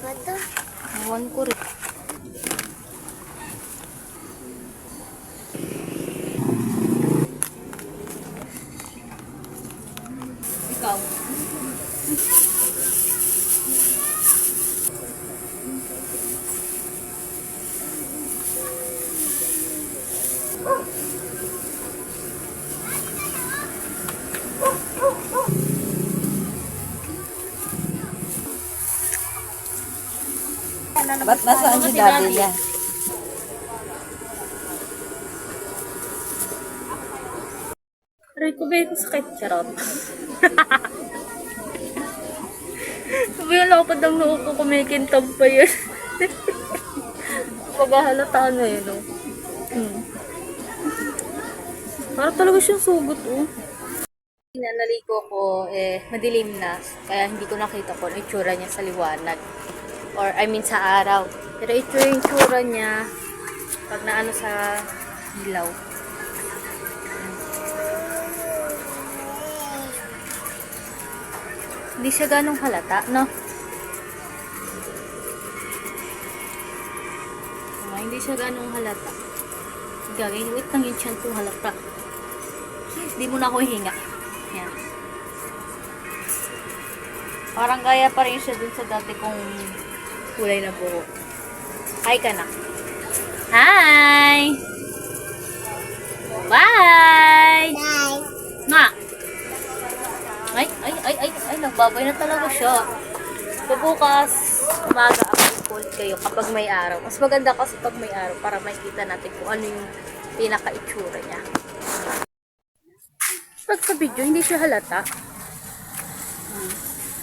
Bato. Ewan ko rin. Ikaw. Ba't nasaan si daddy niya? Aray ko ba yung sakit? Charot. Sabi yung lakad ng noo ko, kumikintab pa yun. Paghahalata na yun, no? Parang talaga siyang sugot, oh. Naligo ko, madilim na. Kaya hindi ko nakita kung itsura niya sa liwanag. Or, I mean, sa araw. Pero ito yung itsura niya pag naano sa ilaw. Hindi siya ganong halata, no? Hindi siya ganong halata. Gagawin, wait lang yung tiyan kong halata. Hindi mo na ako hinga. Yan. Parang gaya pa rin siya dun sa dati kong kulay na buhok. Hi ka na. Hi! Bye! Bye. Nga! Ay, nagbabay na talaga siya. So, bukas, umaga ako ulit kayo kapag may araw. Mas maganda kasi pag may araw para makikita natin kung ano yung pinaka-itsura niya. Pag sa video, hindi siya halata.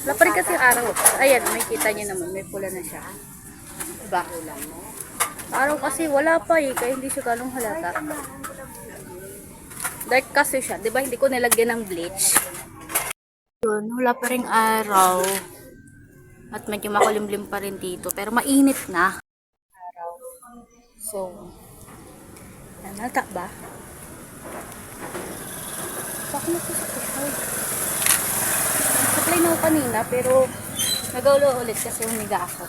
Wala pa rin kasi araw. Ayan, makikita niyo naman, may pula na siya. Diba? Araw kasi wala pa eh, kaya hindi siya ganong halata. Dark kasi siya, diba? Hindi ko nilagyan ng bleach. Yun, wala pa rin araw. At medyo makulimlim pa rin dito. Pero mainit na. Araw. So, halata ba? Baka nasusok ko. Supply na ako kanina, pero nagaulo ulit kasi humiga ako.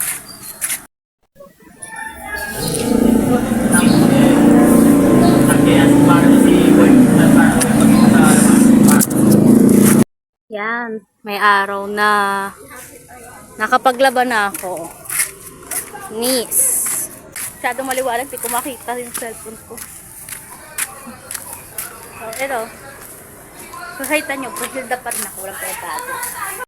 Yan, may araw na nakapaglaban na ako. Nis. Masyadong maliwanag, di ko makita yung cellphone ko. So, ito. Kakita nyo, Brazil pa rin ako, walang pinagbago.